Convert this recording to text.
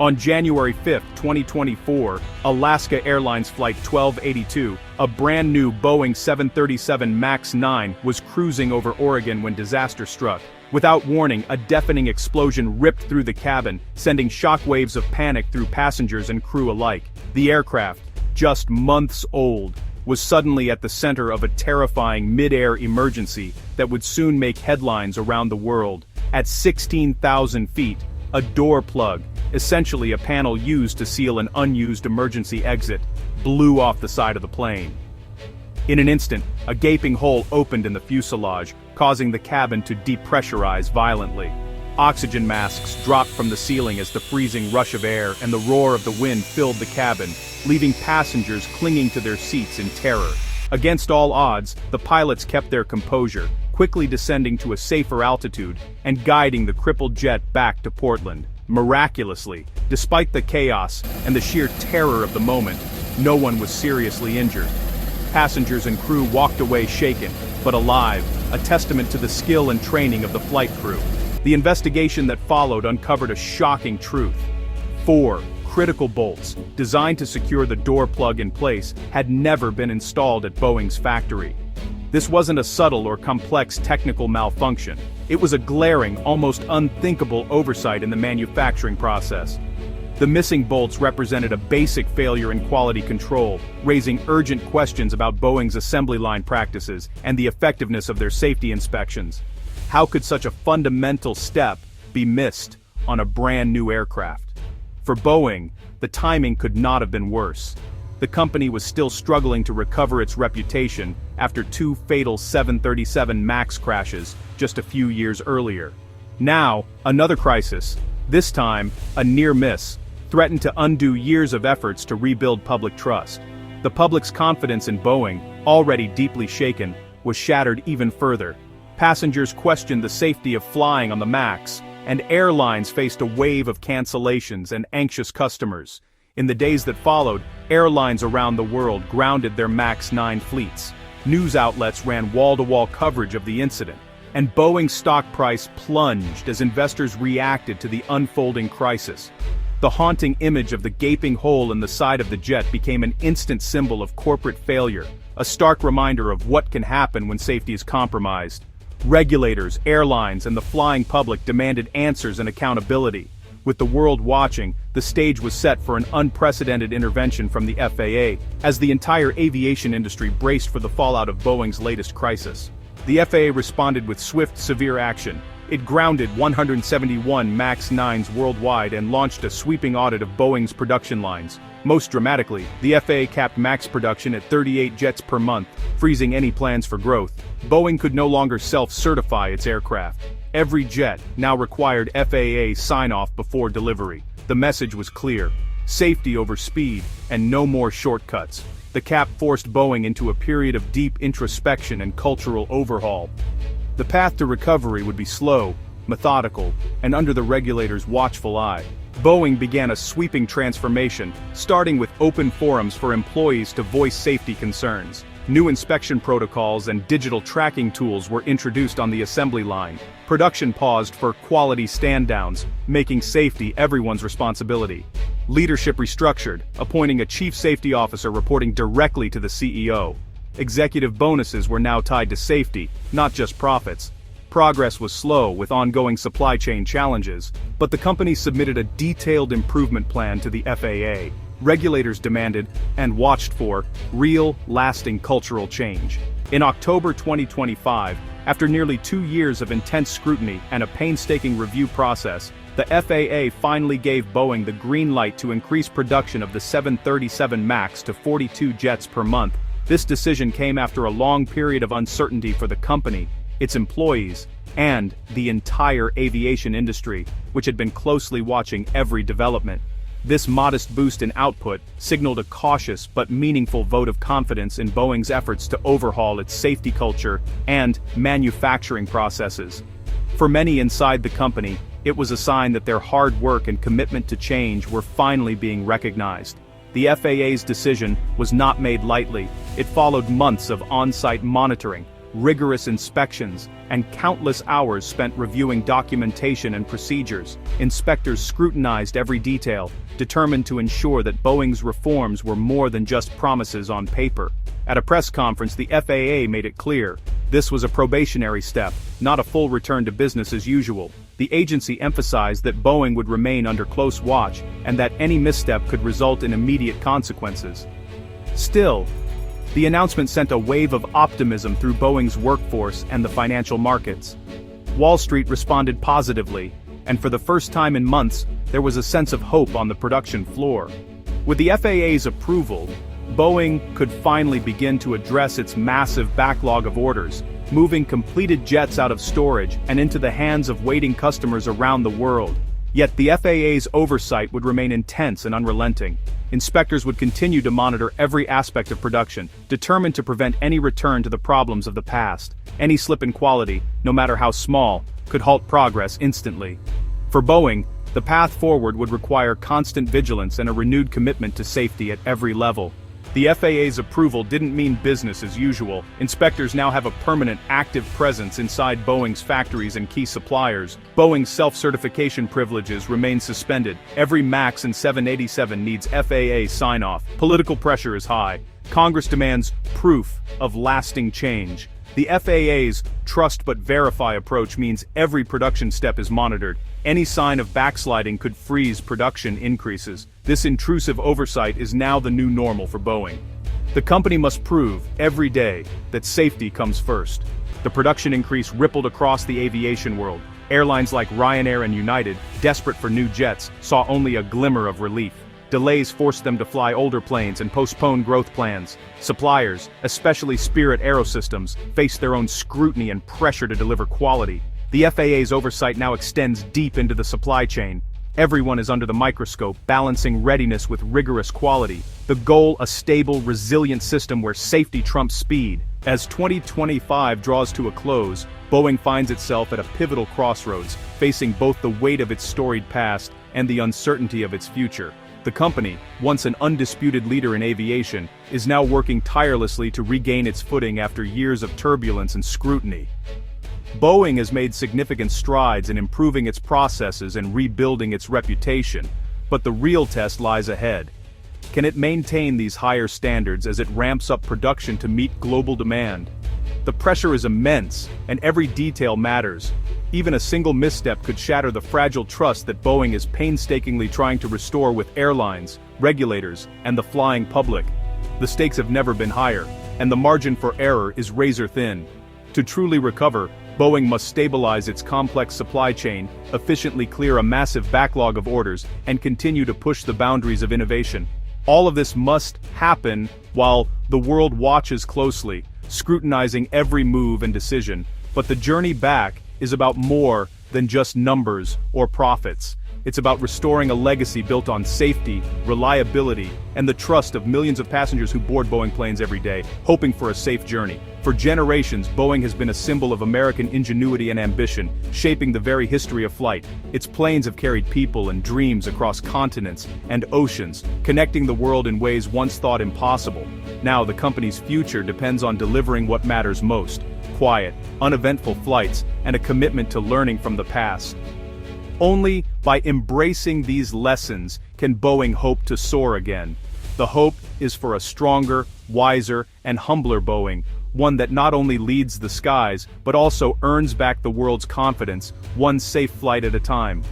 On January 5, 2024, Alaska Airlines Flight 1282, a brand new Boeing 737 MAX 9, was cruising over Oregon when disaster struck. Without warning, a deafening explosion ripped through the cabin, sending shockwaves of panic through passengers and crew alike. The aircraft, just months old, was suddenly at the center of a terrifying mid-air emergency that would soon make headlines around the world. At 16,000 feet, a door plug, essentially a panel used to seal an unused emergency exit, blew off the side of the plane. In an instant, a gaping hole opened in the fuselage, causing the cabin to depressurize violently. Oxygen masks dropped from the ceiling as the freezing rush of air and the roar of the wind filled the cabin, leaving passengers clinging to their seats in terror. Against all odds, the pilots kept their composure, quickly descending to a safer altitude and guiding the crippled jet back to Portland. Miraculously, despite the chaos and the sheer terror of the moment, no one was seriously injured. Passengers and crew walked away shaken, but alive, a testament to the skill and training of the flight crew. The investigation that followed uncovered a shocking truth. 4 critical bolts, designed to secure the door plug in place, had never been installed at Boeing's factory. This wasn't a subtle or complex technical malfunction. It was a glaring, almost unthinkable oversight in the manufacturing process. The missing bolts represented a basic failure in quality control, raising urgent questions about Boeing's assembly line practices and the effectiveness of their safety inspections. How could such a fundamental step be missed on a brand new aircraft? For Boeing, the timing could not have been worse. The company was still struggling to recover its reputation after 2 fatal 737 MAX crashes just a few years earlier. Now, another crisis, this time a near miss, threatened to undo years of efforts to rebuild public trust. The public's confidence in Boeing, already deeply shaken, was shattered even further. Passengers questioned the safety of flying on the MAX, and airlines faced a wave of cancellations and anxious customers. In the days that followed, airlines around the world grounded their MAX 9 fleets. News outlets ran wall-to-wall coverage of the incident, and Boeing's stock price plunged as investors reacted to the unfolding crisis. The haunting image of the gaping hole in the side of the jet became an instant symbol of corporate failure, a stark reminder of what can happen when safety is compromised. Regulators, airlines, and the flying public demanded answers and accountability. With the world watching, the stage was set for an unprecedented intervention from the FAA, as the entire aviation industry braced for the fallout of Boeing's latest crisis. The FAA responded with swift, severe action. It grounded 171 MAX 9s worldwide and launched a sweeping audit of Boeing's production lines. Most dramatically, the FAA capped MAX production at 38 jets per month, freezing any plans for growth. Boeing could no longer self-certify its aircraft. Every jet now required FAA sign-off before delivery. The message was clear: safety over speed, and no more shortcuts. The cap forced Boeing into a period of deep introspection and cultural overhaul. The path to recovery would be slow, methodical, and under the regulators' watchful eye. Boeing began a sweeping transformation, starting with open forums for employees to voice safety concerns. New inspection protocols and digital tracking tools were introduced on the assembly line. Production paused for quality stand-downs, making safety everyone's responsibility. Leadership restructured, appointing a chief safety officer reporting directly to the CEO. Executive bonuses were now tied to safety, not just profits. Progress was slow with ongoing supply chain challenges, but the company submitted a detailed improvement plan to the FAA. Regulators demanded, and watched for, real, lasting cultural change. In October 2025, after nearly 2 years of intense scrutiny and a painstaking review process, the FAA finally gave Boeing the green light to increase production of the 737 MAX to 42 jets per month. This decision came after a long period of uncertainty for the company, its employees, and the entire aviation industry, which had been closely watching every development. This modest boost in output signaled a cautious but meaningful vote of confidence in Boeing's efforts to overhaul its safety culture and manufacturing processes. For many inside the company, it was a sign that their hard work and commitment to change were finally being recognized. The FAA's decision was not made lightly. It followed months of on-site monitoring, rigorous inspections, and countless hours spent reviewing documentation and procedures. Inspectors scrutinized every detail, determined to ensure that Boeing's reforms were more than just promises on paper. At a press conference, the FAA made it clear this was a probationary step, not a full return to business as usual. The agency emphasized that Boeing would remain under close watch and that any misstep could result in immediate consequences. Still, the announcement sent a wave of optimism through Boeing's workforce and the financial markets. Wall Street responded positively, and for the first time in months, there was a sense of hope on the production floor. With the FAA's approval, Boeing could finally begin to address its massive backlog of orders, moving completed jets out of storage and into the hands of waiting customers around the world. Yet the FAA's oversight would remain intense and unrelenting. Inspectors would continue to monitor every aspect of production, determined to prevent any return to the problems of the past. Any slip in quality, no matter how small, could halt progress instantly. For Boeing, the path forward would require constant vigilance and a renewed commitment to safety at every level. The FAA's approval didn't mean business as usual. Inspectors now have a permanent, active presence inside Boeing's factories and key suppliers. Boeing's self-certification privileges remain suspended. Every MAX and 787 needs FAA sign-off. Political pressure is high. Congress demands proof of lasting change. The FAA's trust but verify approach means every production step is monitored. Any sign of backsliding could freeze production increases. This intrusive oversight is now the new normal for Boeing. The company must prove, every day, that safety comes first. The production increase rippled across the aviation world. Airlines like Ryanair and United, desperate for new jets, saw only a glimmer of relief. Delays forced them to fly older planes and postpone growth plans. Suppliers, especially Spirit Aerosystems, faced their own scrutiny and pressure to deliver quality. The FAA's oversight now extends deep into the supply chain. Everyone is under the microscope, balancing readiness with rigorous quality. The goal, a stable, resilient system where safety trumps speed. As 2025 draws to a close, Boeing finds itself at a pivotal crossroads, facing both the weight of its storied past and the uncertainty of its future. The company, once an undisputed leader in aviation, is now working tirelessly to regain its footing after years of turbulence and scrutiny. Boeing has made significant strides in improving its processes and rebuilding its reputation, but the real test lies ahead. Can it maintain these higher standards as it ramps up production to meet global demand? The pressure is immense, and every detail matters. Even a single misstep could shatter the fragile trust that Boeing is painstakingly trying to restore with airlines, regulators, and the flying public. The stakes have never been higher, and the margin for error is razor thin. To truly recover, Boeing must stabilize its complex supply chain, efficiently clear a massive backlog of orders, and continue to push the boundaries of innovation. All of this must happen while the world watches closely, scrutinizing every move and decision. But the journey back is about more than just numbers or profits. It's about restoring a legacy built on safety, reliability, and the trust of millions of passengers who board Boeing planes every day, hoping for a safe journey. For generations, Boeing has been a symbol of American ingenuity and ambition, shaping the very history of flight. Its planes have carried people and dreams across continents and oceans, connecting the world in ways once thought impossible. Now, the company's future depends on delivering what matters most: quiet, uneventful flights, and a commitment to learning from the past. Only by embracing these lessons can Boeing hope to soar again. The hope is for a stronger, wiser, and humbler Boeing, one that not only leads the skies, but also earns back the world's confidence, one safe flight at a time.